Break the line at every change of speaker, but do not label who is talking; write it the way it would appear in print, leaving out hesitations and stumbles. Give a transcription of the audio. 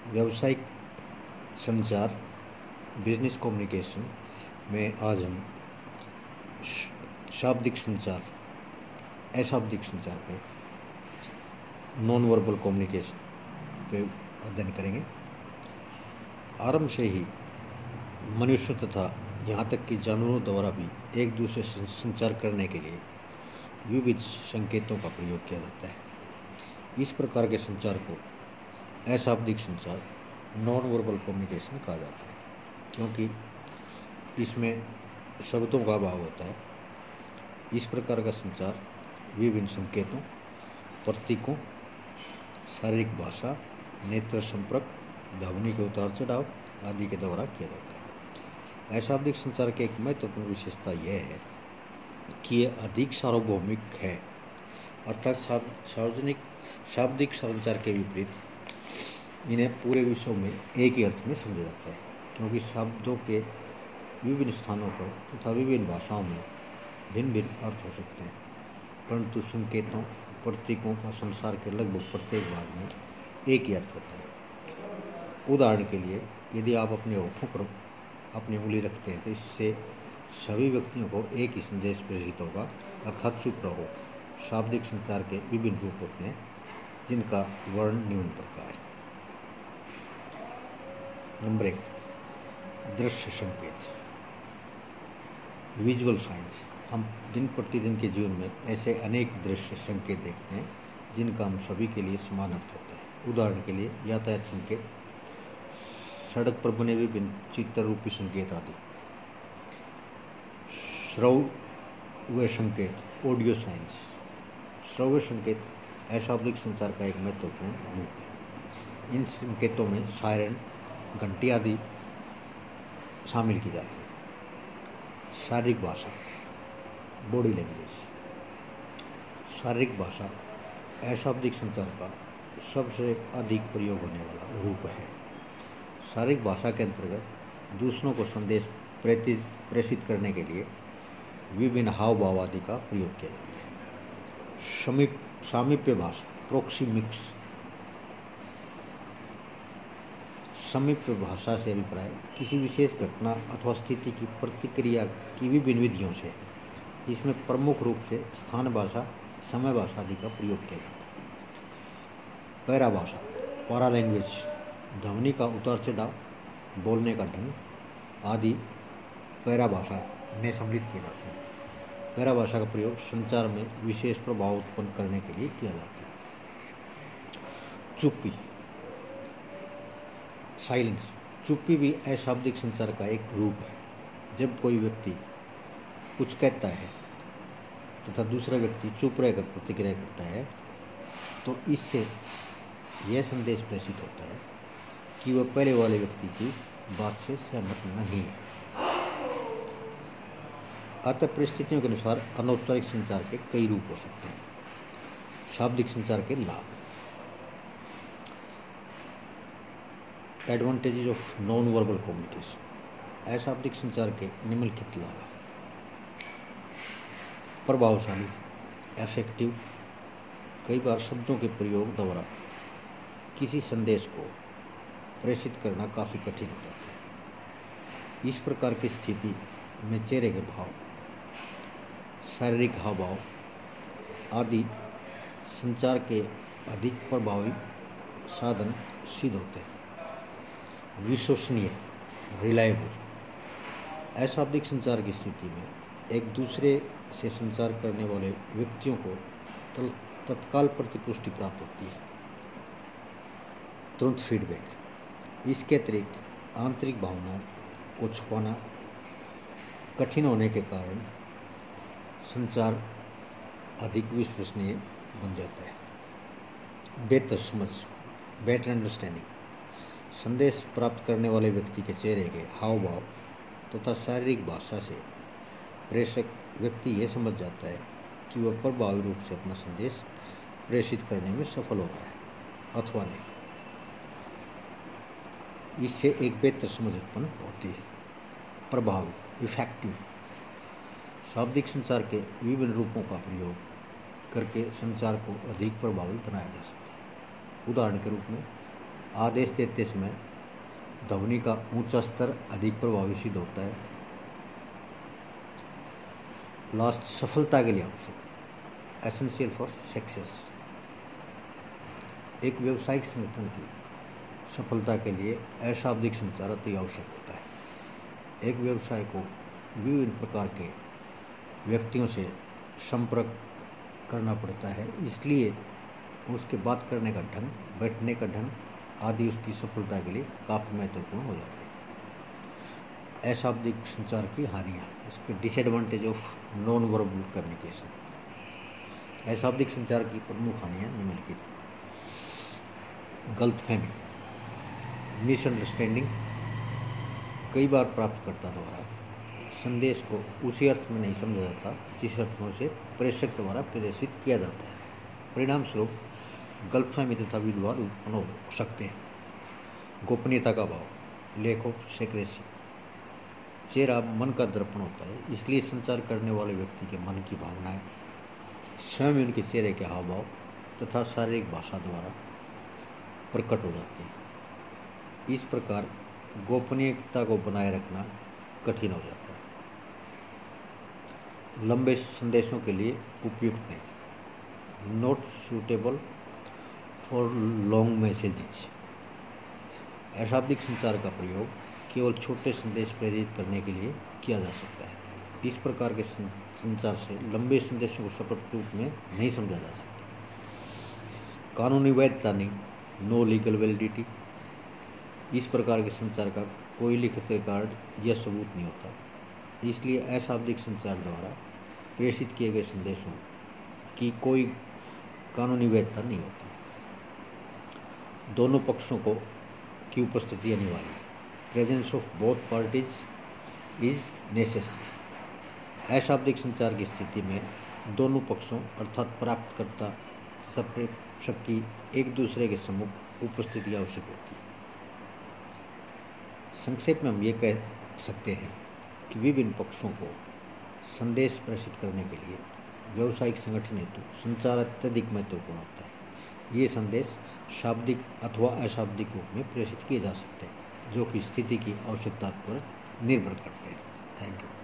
व्यावसायिक संचार, business communication में आज हम शाब्दिक संचार, अशाब्दिक संचार पे, नॉन वर्बल कम्युनिकेशन पे अध्ययन करेंगे। आरंभ से ही मनुष्य तथा यहाँ तक कि जानवरों द्वारा भी एक दूसरे से संचार करने के लिए विविध संकेतों का प्रयोग किया जाता है। इस प्रकार के संचार को अशाब्दिक संचार, नॉन वर्बल कम्युनिकेशन कहा जाता है, क्योंकि इसमें शब्दों का अभाव होता है। इस प्रकार का संचार विभिन्न संकेतों, प्रतीकों, शारीरिक भाषा, नेत्र संपर्क, ध्वनि के उतार चढ़ाव आदि के द्वारा किया जाता है। अशाब्दिक संचार की एक महत्वपूर्ण विशेषता यह है कि यह अधिक सार्वभौमिक है, अर्थात शाब्दिक संचार के विपरीत इन्हें पूरे विश्व में एक ही अर्थ में समझा जाता है, क्योंकि शब्दों के विभिन्न स्थानों पर तथा विभिन्न भाषाओं में भिन्न भिन्न अर्थ हो सकते हैं, परंतु संकेतों, प्रतीकों का संसार के लगभग प्रत्येक भाग में एक ही अर्थ होता है। उदाहरण के लिए, यदि आप अपने होठों पर अपनी उंगली रखते हैं तो इससे सभी व्यक्तियों को एक ही संदेश प्रेषित होगा, अर्थात चुप रहो। शाब्दिक संचार के विभिन्न रूप होते हैं, जिनका वर्णन निम्न प्रकार है। नंबर 1, दृश्य संकेत, विजुअल साइंस। हम दिन प्रतिदिन के जीवन में ऐसे अनेक दृश्य संकेत देखते हैं जिनका हम सभी के लिए समान अर्थ होता है। उदाहरण के लिए, यातायात संकेत, सड़क पर बने विभिन्न चित्र रूपी संकेत आदि। श्रव्य संकेत, ऑडियो साइंस। श्रव्य संकेत अशाब्दिक संचार का एक महत्वपूर्ण रूप है। इन संकेतों में सायरन, घंटी आदि शामिल की जाती है। शारीरिक भाषा, बॉडी लैंग्वेज। शारीरिक भाषा अशाब्दिक संचार का सबसे अधिक प्रयोग होने वाला रूप है। शारीरिक भाषा के अंतर्गत दूसरों को संदेश प्रेषित करने के लिए विभिन्न हाव भाव आदि का प्रयोग किया जाता है। सामीप्य भाषा, प्रोक्सीमिक्स। सामीप्य भाषा से अभिप्राय किसी विशेष घटना अथवा स्थिति की प्रतिक्रिया की विभिन्न विधियों से। इसमें प्रमुख रूप से स्थान भाषा, समय भाषा आदि का प्रयोग किया जाता है। पैरा भाषा, पैरा लैंग्वेज, ध्वनि का उतार चढ़ाव, बोलने का ढंग आदि पैरा भाषा में सम्मिलित किए जाते हैं। पैरा भाषा का प्रयोग संचार में विशेष प्रभाव उत्पन्न करने के लिए किया जाता है। चुप्पी, साइलेंस। चुप्पी भी अशाब्दिक संचार का एक रूप है। जब कोई व्यक्ति कुछ कहता है तथा दूसरा व्यक्ति चुप रहकर प्रतिक्रिया करता है, तो इससे यह संदेश प्रेषित होता है कि वह पहले वाले व्यक्ति की बात से सहमत नहीं है। अतः परिस्थितियों के अनुसार अनौपचारिक संचार के कई रूप हो सकते हैं। शाब्दिक संचार के लाभ। Advantages of non verbal communication. अशाब्दिक संचार के निम्नलिखित लाभ। प्रभावशाली, इफेक्टिव। कई बार शब्दों के प्रयोग द्वारा किसी संदेश को प्रेषित करना काफ़ी कठिन हो जाता है। इस प्रकार की स्थिति में चेहरे के भाव, शारीरिक हाव भाव आदि संचार के अधिक प्रभावी साधन सिद्ध होते हैं। विश्वसनीय, रिलायबल। अशाब्दिक संचार की स्थिति में एक दूसरे से संचार करने वाले व्यक्तियों को तत्काल प्रतिपुष्टि प्राप्त होती है, तुरंत फीडबैक। इसके अतिरिक्त आंतरिक भावनाओं को छुपाना कठिन होने के कारण संचार अधिक विश्वसनीय बन जाता है। बेहतर समझ, बेटर अंडरस्टैंडिंग। संदेश प्राप्त करने वाले व्यक्ति के चेहरे के हाव भाव तथा शारीरिक भाषा से प्रेषक व्यक्ति यह समझ जाता है कि वह प्रभावी रूप से अपना संदेश प्रेषित करने में सफल हो रहा है अथवा नहीं। इससे एक बेहतर समझ उत्पन्न होती है। प्रभावी, इफेक्टिव। शाब्दिक संचार के विभिन्न रूपों का प्रयोग करके संचार को अधिक प्रभावी बनाया जा सकता है। उदाहरण के रूप में, आदेश देते समय ध्वनि का ऊंचा स्तर अधिक प्रभावी सिद्ध होता है। लास्ट, सफलता के लिए आवश्यक, एसेंशियल फॉर सक्सेस। एक व्यावसायिक संगठन की सफलता के लिए अशाब्दिक संचार अति आवश्यक होता है। एक व्यवसाय को विभिन्न प्रकार के व्यक्तियों से संपर्क करना पड़ता है, इसलिए उसके बात करने का ढंग, बैठने का ढंग आदि उसकी सफलता के लिए काफ़ी महत्वपूर्ण हो जाते हैं। अशाब्दिक संचार की हानियाँ, इसके disadvantage of non verbal communication. अशाब्दिक संचार की प्रमुख हानियाँ निम्नलिखित: गलतफहमी, मिसअंडरस्टैंडिंग। कई बार प्राप्तकर्ता द्वारा संदेश को उसी अर्थ में नहीं समझा जाता जिस अर्थ में उसे प्रेषक द्वारा प्रेषित किया जाता है। परिणाम स्वरूप गलतफहमी तथा विवाद उत्पन्न हो सकते हैं। गोपनीयता का अभाव, लैक ऑफ सीक्रेसी। चेहरा मन का दर्पण होता है, इसलिए संचार करने वाले व्यक्ति के मन की भावनाएं स्वयं उनके चेहरे के हाव भाव तथा शारीरिक भाषा द्वारा प्रकट हो जाती है। इस प्रकार गोपनीयता को बनाए रखना कठिन हो जाता है। लंबे संदेशों के लिए उपयुक्त नहीं, not suitable for long messages. अशाब्दिक संचार का प्रयोग केवल छोटे संदेश प्रेरित करने के लिए किया जा सकता है। इस प्रकार के संचार से लंबे संदेशों को सपट रूप में नहीं समझा जा सकता। कानूनी वैधता नहीं, नो लीगल वैलिडिटी। इस प्रकार के संचार का कोई लिखित रिकॉर्ड या सबूत नहीं होता, इसलिए अशाब्दिक संचार द्वारा प्रेषित किए गए संदेशों की कोई कानूनी वैधता नहीं होती। दोनों पक्षों की उपस्थिति अनिवार्य, presence of both parties is necessary. अशाब्दिक संचार की स्थिति में दोनों पक्षों अर्थात प्राप्तकर्ता तथा प्रेषक की एक दूसरे के सम्मुख उपस्थिति आवश्यक होती है। संक्षेप में हम ये कह सकते हैं कि विभिन्न पक्षों को संदेश प्रेषित करने के लिए व्यावसायिक संगठन हेतु संचार अत्यधिक महत्वपूर्ण होता है। ये संदेश शाब्दिक अथवा अशाब्दिक रूप में प्रेषित किए जा सकते हैं, जो कि स्थिति की आवश्यकता पर निर्भर करते हैं। Thank you.